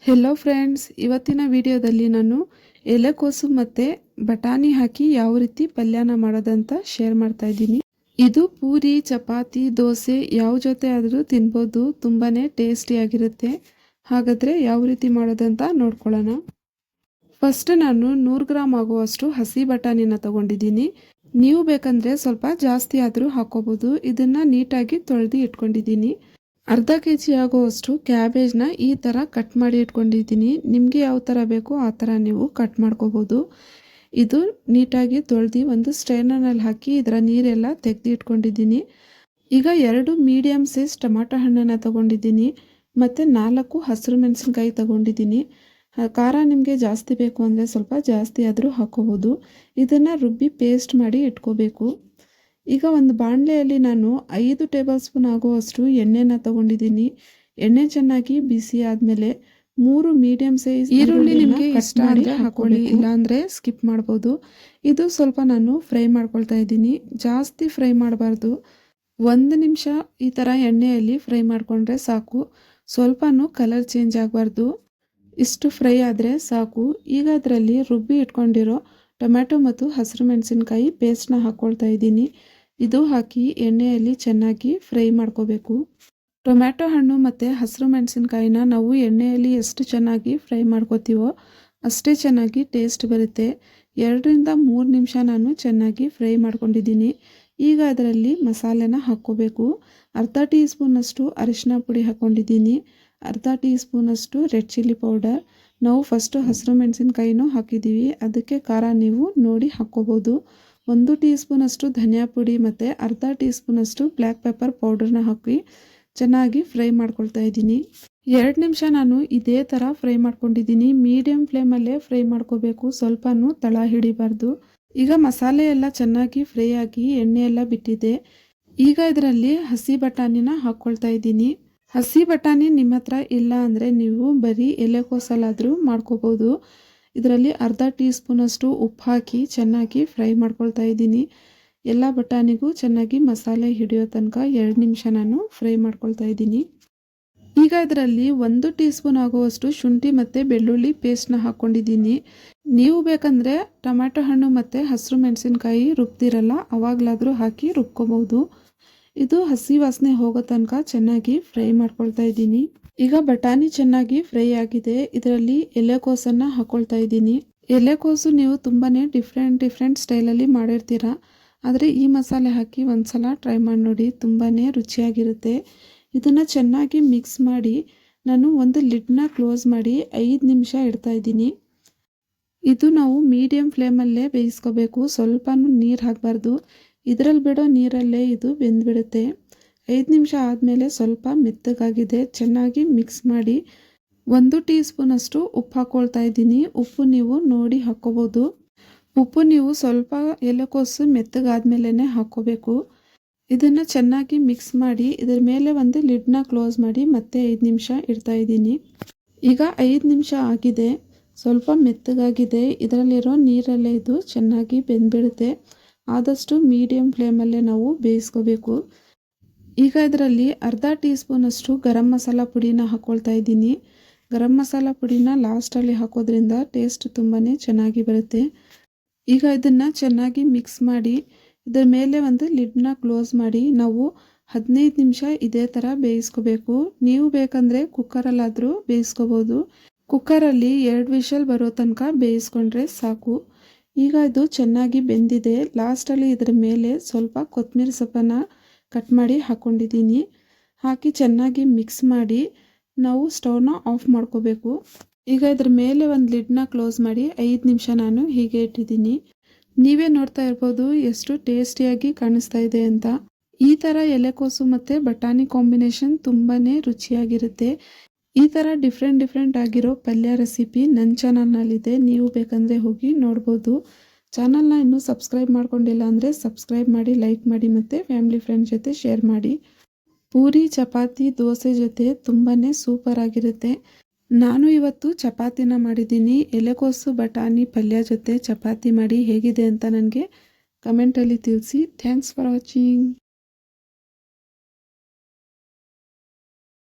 Hello friends, ಇವತ್ತಿನ ವಿಡಿಯೋದಲ್ಲಿ ನಾನು ಎಲೆಕೋಸು ಮತ್ತು ಬಟಾಣಿ ಹಾಕಿ ಯಾವ ರೀತಿ ಪಲ್ಯನ ಮಾಡೋದಂತ ಶೇರ್ ಮಾಡ್ತಾ ಇದ್ದೀನಿ. ಇದು ಪೂರಿ, ಚಪಾತಿ, ದೋಸೆ ಯಾವ ಜೊತೆ ಆದರೂ ತಿನ್ಬೋದು. ತುಂಬಾ ಟೇಸ್ಟಿಯಾಗಿರುತ್ತೆ. ಹಾಗಾದರೆ ಯಾವ ರೀತಿ ಮಾಡೋದಂತ ನೋಡ್ಕೊಳ್ಳೋಣ. ಫಸ್ಟ್ ನಾನು 100 ಗ್ರಾಮ್ ಆಗುವಷ್ಟು ಹಸಿ ಬಟಾಣಿನ ತಗೊಂಡಿದ್ದೀನಿ. ನೀವು ಬೇಕಂದರೆ ಸ್ವಲ್ಪ ಜಾಸ್ತಿ ಆದರೂ ಹಾಕೋಬೋದು. ಇದನ್ನು ನೀಟಾಗಿ ತೊಳೆದು ಇಟ್ಕೊಂಡಿದ್ದೀನಿ. ಅರ್ಧ kg ಆಗುವಷ್ಟು ಕ್ಯಾಬೇಜ್ನ ಈ ಥರ ಕಟ್ ಮಾಡಿ ಇಟ್ಕೊಂಡಿದ್ದೀನಿ. ನಿಮಗೆ ಯಾವ ಥರ ಬೇಕೋ ಆ ಥರ ನೀವು ಕಟ್ ಮಾಡ್ಕೋಬೋದು. ಇದು ನೀಟಾಗಿ ತೊಳೆದು ಒಂದು ಸ್ಟ್ರೈನರ್ನಲ್ಲಿ ಹಾಕಿ ಇದರ ನೀರೆಲ್ಲ ತೆಗೆದು ಇಟ್ಕೊಂಡಿದ್ದೀನಿ. ಈಗ 2 ಮೀಡಿಯಮ್ ಸೈಜ್ ಟೊಮಾಟೊ ಹಣ್ಣನ್ನು ತಗೊಂಡಿದ್ದೀನಿ ಮತ್ತು 4 ಹಸಿರು ಮೆಣಸಿನ್ಕಾಯಿ ತಗೊಂಡಿದ್ದೀನಿ. ಖಾರ ನಿಮಗೆ ಜಾಸ್ತಿ ಬೇಕು ಅಂದರೆ ಸ್ವಲ್ಪ ಜಾಸ್ತಿ ಆದರೂ ಹಾಕೋಬೋದು. ಇದನ್ನು ರುಬ್ಬಿ ಪೇಸ್ಟ್ ಮಾಡಿ ಇಟ್ಕೋಬೇಕು. ಈಗ ಒಂದು ಬಾಣಲೆಯಲ್ಲಿ ನಾನು 5 ಟೇಬಲ್ ಸ್ಪೂನ್ ಆಗುವಷ್ಟು ಎಣ್ಣೆನ ತಗೊಂಡಿದ್ದೀನಿ. ಎಣ್ಣೆ ಚೆನ್ನಾಗಿ ಬಿಸಿ ಆದಮೇಲೆ 3 ಮೀಡಿಯಮ್ ಸೈಜ್ ಈರುಳ್ಳಿ ನಿಮಗೆ ಇಷ್ಟ ಅಂದರೆ ಹಾಕೊಳ್ಳಿ, ಇಲ್ಲಾಂದರೆ ಸ್ಕಿಪ್ ಮಾಡ್ಬೋದು. ಇದು ಸ್ವಲ್ಪ ನಾನು ಫ್ರೈ ಮಾಡ್ಕೊಳ್ತಾ ಇದ್ದೀನಿ. ಜಾಸ್ತಿ ಫ್ರೈ ಮಾಡಬಾರ್ದು. 1 ನಿಮಿಷ ಈ ಥರ ಎಣ್ಣೆಯಲ್ಲಿ ಫ್ರೈ ಮಾಡಿಕೊಂಡ್ರೆ ಸಾಕು. ಸ್ವಲ್ಪನೂ ಕಲರ್ ಚೇಂಜ್ ಆಗಬಾರ್ದು. ಇಷ್ಟು ಫ್ರೈ ಆದರೆ ಸಾಕು. ಈಗ ಅದರಲ್ಲಿ ರುಬ್ಬಿ ಇಟ್ಕೊಂಡಿರೋ ಟೊಮ್ಯಾಟೊ ಮತ್ತು ಹಸಿರು ಮೆಣಸಿನ್ಕಾಯಿ ಪೇಸ್ಟ್ನ ಹಾಕ್ಕೊಳ್ತಾ ಇದ್ದೀನಿ. ಇದು ಹಾಕಿ ಎಣ್ಣೆಯಲ್ಲಿ ಚೆನ್ನಾಗಿ ಫ್ರೈ ಮಾಡ್ಕೋಬೇಕು. ಟೊಮ್ಯಾಟೊ ಹಣ್ಣು ಮತ್ತು ಹಸಿರು ಮೆಣಸಿನ್ಕಾಯಿನ ನಾವು ಎಣ್ಣೆಯಲ್ಲಿ ಎಷ್ಟು ಚೆನ್ನಾಗಿ ಫ್ರೈ ಮಾಡ್ಕೋತೀವೋ ಅಷ್ಟೇ ಚೆನ್ನಾಗಿ ಟೇಸ್ಟ್ ಬರುತ್ತೆ. 2 ರಿಂದ 3 ನಿಮಿಷ ನಾನು ಚೆನ್ನಾಗಿ ಫ್ರೈ ಮಾಡ್ಕೊಂಡಿದ್ದೀನಿ. ಈಗ ಅದರಲ್ಲಿ ಮಸಾಲೆನ ಹಾಕ್ಕೋಬೇಕು. ಅರ್ಧ ಟೀ ಸ್ಪೂನಷ್ಟು ಅರಿಶಿನ ಪುಡಿ ಹಾಕ್ಕೊಂಡಿದ್ದೀನಿ. ಅರ್ಧ ಟೀ ಸ್ಪೂನಷ್ಟು ರೆಡ್ ಚಿಲ್ಲಿ ಪೌಡರ್. ನಾವು ಫಸ್ಟು ಹಸಿರು ಮೆಣಸಿನ್ಕಾಯಿನೂ ಹಾಕಿದ್ದೀವಿ, ಅದಕ್ಕೆ ಖಾರ ನೀವು ನೋಡಿ ಹಾಕ್ಕೋಬೋದು. 1 ಟೀ ಸ್ಪೂನಷ್ಟು ಧನಿಯಾ ಪುಡಿ ಮತ್ತು ಅರ್ಧ ಟೀ ಸ್ಪೂನಷ್ಟು ಬ್ಲ್ಯಾಕ್ ಪೆಪ್ಪರ್ ಪೌಡರ್ನ ಹಾಕಿ ಚೆನ್ನಾಗಿ ಫ್ರೈ ಮಾಡ್ಕೊಳ್ತಾ ಇದ್ದೀನಿ. 2 ನಿಮಿಷ ನಾನು ಇದೇ ಥರ ಫ್ರೈ ಮಾಡ್ಕೊಂಡಿದ್ದೀನಿ. ಮೀಡಿಯಮ್ ಫ್ಲೇಮಲ್ಲೇ ಫ್ರೈ ಮಾಡ್ಕೋಬೇಕು, ಸ್ವಲ್ಪನೂ ತಳ ಹಿಡಿಬಾರ್ದು. ಈಗ ಮಸಾಲೆ ಎಲ್ಲ ಚೆನ್ನಾಗಿ ಫ್ರೈ ಆಗಿ ಎಣ್ಣೆ ಎಲ್ಲ ಬಿಟ್ಟಿದೆ. ಈಗ ಇದರಲ್ಲಿ ಹಸಿ ಬಟಾಣಿನ ಹಾಕ್ಕೊಳ್ತಾ ಇದ್ದೀನಿ. ಹಸಿ ಬಟಾಣಿ ನಿಮ್ಮ ಹತ್ರ ಇಲ್ಲ ಅಂದರೆ ನೀವು ಬರೀ ಎಲೆಕೋಸಲ್ಲಾದರೂ ಮಾಡ್ಕೋಬೋದು. ಇದರಲ್ಲಿ ಅರ್ಧ ಟೀ ಸ್ಪೂನಷ್ಟು ಉಪ್ಪು ಹಾಕಿ ಚೆನ್ನಾಗಿ ಫ್ರೈ ಮಾಡ್ಕೊಳ್ತಾ ಇದ್ದೀನಿ. ಎಲ್ಲ ಬಟಾಣಿಗೂ ಚೆನ್ನಾಗಿ ಮಸಾಲೆ ಹಿಡಿಯೋ ತನಕ 2 ನಿಮಿಷ ನಾನು ಫ್ರೈ ಮಾಡ್ಕೊಳ್ತಾ ಇದ್ದೀನಿ. ಈಗ ಇದರಲ್ಲಿ 1 ಟೀ ಸ್ಪೂನ್ ಆಗುವಷ್ಟು ಶುಂಠಿ ಮತ್ತು ಬೆಳ್ಳುಳ್ಳಿ ಪೇಸ್ಟ್ನ ಹಾಕ್ಕೊಂಡಿದ್ದೀನಿ. ನೀವು ಬೇಕಂದರೆ ಟೊಮ್ಯಾಟೊ ಹಣ್ಣು ಮತ್ತು ಹಸಿರು ಮೆಣಸಿನ್ಕಾಯಿ ರುಬ್ದಿರಲ್ಲ ಅವಾಗಲಾದರೂ ಹಾಕಿ ರುಬ್ಕೋಬೋದು. ಇದು ಹಸಿ ವಾಸನೆ ಹೋಗೋ ತನಕ ಚೆನ್ನಾಗಿ ಫ್ರೈ ಮಾಡ್ಕೊಳ್ತಾ ಇದ್ದೀನಿ. ಈಗ ಬಟಾಣಿ ಚೆನ್ನಾಗಿ ಫ್ರೈ ಆಗಿದೆ. ಇದರಲ್ಲಿ ಎಲೆಕೋಸನ್ನು ಹಾಕ್ಕೊಳ್ತಾ ಇದ್ದೀನಿ. ಎಲೆಕೋಸು ನೀವು ತುಂಬಾ ಡಿಫ್ರೆಂಟ್ ಸ್ಟೈಲಲ್ಲಿ ಮಾಡಿರ್ತೀರ, ಆದರೆ ಈ ಮಸಾಲೆ ಹಾಕಿ ಒಂದ್ಸಲ ಟ್ರೈ ಮಾಡಿ ನೋಡಿ, ತುಂಬಾ ರುಚಿಯಾಗಿರುತ್ತೆ. ಇದನ್ನು ಚೆನ್ನಾಗಿ ಮಿಕ್ಸ್ ಮಾಡಿ ನಾನು ಒಂದು ಲಿಡ್ನ ಕ್ಲೋಸ್ ಮಾಡಿ 5 ನಿಮಿಷ ಇಡ್ತಾ ಇದ್ದೀನಿ. ಇದು ನಾವು ಮೀಡಿಯಮ್ ಫ್ಲೇಮಲ್ಲೇ ಬೇಯಿಸ್ಕೋಬೇಕು, ಸ್ವಲ್ಪನೂ ನೀರು ಹಾಕಬಾರ್ದು. ಇದರಲ್ಲಿ ಬಿಡೋ ನೀರಲ್ಲೇ ಇದು ಬೆಂದ್ಬಿಡುತ್ತೆ. 5 ನಿಮಿಷ ಆದಮೇಲೆ ಸ್ವಲ್ಪ ಮೆತ್ತಗಾಗಿದೆ. ಚೆನ್ನಾಗಿ ಮಿಕ್ಸ್ ಮಾಡಿ 1 ಟೀ ಸ್ಪೂನಷ್ಟು ಉಪ್ಪು ಹಾಕ್ಕೊಳ್ತಾ ಇದ್ದೀನಿ. ಉಪ್ಪು ನೀವು ನೋಡಿ ಹಾಕ್ಕೋಬೋದು. ಉಪ್ಪು ನೀವು ಸ್ವಲ್ಪ ಎಲೆಕೋಸು ಮೆತ್ತಗಾದ್ಮೇಲೆ ಹಾಕ್ಕೋಬೇಕು. ಇದನ್ನು ಚೆನ್ನಾಗಿ ಮಿಕ್ಸ್ ಮಾಡಿ ಇದರ ಮೇಲೆ ಒಂದು ಲಿಡ್ನ ಕ್ಲೋಸ್ ಮಾಡಿ ಮತ್ತೆ 5 ನಿಮಿಷ ಇಡ್ತಾ ಇದ್ದೀನಿ. ಈಗ 5 ನಿಮಿಷ ಆಗಿದೆ, ಸ್ವಲ್ಪ ಮೆತ್ತಗಾಗಿದೆ. ಇದರಲ್ಲಿರೋ ನೀರಲ್ಲೇ ಇದು ಚೆನ್ನಾಗಿ ಬೆಂದ್ಬಿಡುತ್ತೆ. ಆದಷ್ಟು ಮೀಡಿಯಮ್ ಫ್ಲೇಮಲ್ಲೇ ನಾವು ಬೇಯಿಸ್ಕೋಬೇಕು. ಈಗ ಇದರಲ್ಲಿ ಅರ್ಧ ಟೀ ಸ್ಪೂನಷ್ಟು ಗರಂ ಮಸಾಲ ಪುಡಿನ ಹಾಕ್ಕೊಳ್ತಾ ಇದ್ದೀನಿ. ಗರಂ ಮಸಾಲ ಪುಡಿನ ಲಾಸ್ಟಲ್ಲಿ ಹಾಕೋದ್ರಿಂದ ಟೇಸ್ಟ್ ತುಂಬಾ ಚೆನ್ನಾಗಿ ಬರುತ್ತೆ. ಈಗ ಇದನ್ನು ಚೆನ್ನಾಗಿ ಮಿಕ್ಸ್ ಮಾಡಿ ಇದರ ಮೇಲೆ ಒಂದು ಲಿಡ್ನ ಕ್ಲೋಸ್ ಮಾಡಿ ನಾವು 15 ನಿಮಿಷ ಇದೇ ಥರ ಬೇಯಿಸ್ಕೋಬೇಕು. ನೀವು ಬೇಕಂದರೆ ಕುಕ್ಕರಲ್ಲಾದರೂ ಬೇಯಿಸ್ಕೋಬೋದು. ಕುಕ್ಕರಲ್ಲಿ 2 ವಿಷಲ್ ಬರೋ ತನಕ ಬೇಯಿಸ್ಕೊಂಡ್ರೆ ಸಾಕು. ಈಗ ಇದು ಚೆನ್ನಾಗಿ ಬೆಂದಿದೆ. ಲಾಸ್ಟಲ್ಲಿ ಇದರ ಮೇಲೆ ಸ್ವಲ್ಪ ಕೊತ್ತಂಬರಿ ಸೊಪ್ಪನ್ನು ಕಟ್ ಮಾಡಿ ಹಾಕ್ಕೊಂಡಿದ್ದೀನಿ. ಹಾಕಿ ಚೆನ್ನಾಗಿ ಮಿಕ್ಸ್ ಮಾಡಿ ನಾವು ಸ್ಟವ್ನ ಆಫ್ ಮಾಡ್ಕೋಬೇಕು. ಈಗ ಇದ್ರ ಮೇಲೆ ಒಂದು ಲಿಡ್ನ ಕ್ಲೋಸ್ ಮಾಡಿ 5 ನಿಮಿಷ ನಾನು ಹೀಗೆ ಇಟ್ಟಿದ್ದೀನಿ. ನೀವೇ ನೋಡ್ತಾ ಇರ್ಬೋದು ಎಷ್ಟು ಟೇಸ್ಟಿಯಾಗಿ ಕಾಣಿಸ್ತಾ ಇದೆ ಅಂತ. ಈ ಥರ ಎಲೆಕೋಸು ಮತ್ತು ಬಟಾಣಿ ಕಾಂಬಿನೇಷನ್ ತುಂಬಾ ರುಚಿಯಾಗಿರುತ್ತೆ. ಈ ಥರ ಡಿಫ್ರೆಂಟ್ ಆಗಿರೋ ಪಲ್ಯ ರೆಸಿಪಿ ನನ್ನ ಚಾನಲ್ನಲ್ಲಿದೆ, ನೀವು ಬೇಕಂದರೆ ಹೋಗಿ ನೋಡ್ಬೋದು. ಚಾನಲ್ನ ಇನ್ನೂ ಸಬ್ಸ್ಕ್ರೈಬ್ ಮಾಡ್ಕೊಂಡಿಲ್ಲ ಅಂದರೆ ಸಬ್ಸ್ಕ್ರೈಬ್ ಮಾಡಿ, ಲೈಕ್ ಮಾಡಿ ಮತ್ತು ಫ್ಯಾಮಿಲಿ ಫ್ರೆಂಡ್ಸ್ ಜೊತೆ ಶೇರ್ ಮಾಡಿ. ಪೂರಿ, ಚಪಾತಿ, ದೋಸೆ ಜೊತೆ ತುಂಬಾ ಸೂಪರ್ ಆಗಿರುತ್ತೆ. ನಾನು ಇವತ್ತು ಚಪಾತಿನ ಮಾಡಿದ್ದೀನಿ. ಎಲೆಕೋಸು ಬಟಾಣಿ ಪಲ್ಯ ಜೊತೆ ಚಪಾತಿ ಮಾಡಿ ಹೇಗಿದೆ ಅಂತ ನನಗೆ ಕಮೆಂಟಲ್ಲಿ ತಿಳಿಸಿ. Thanks for watching.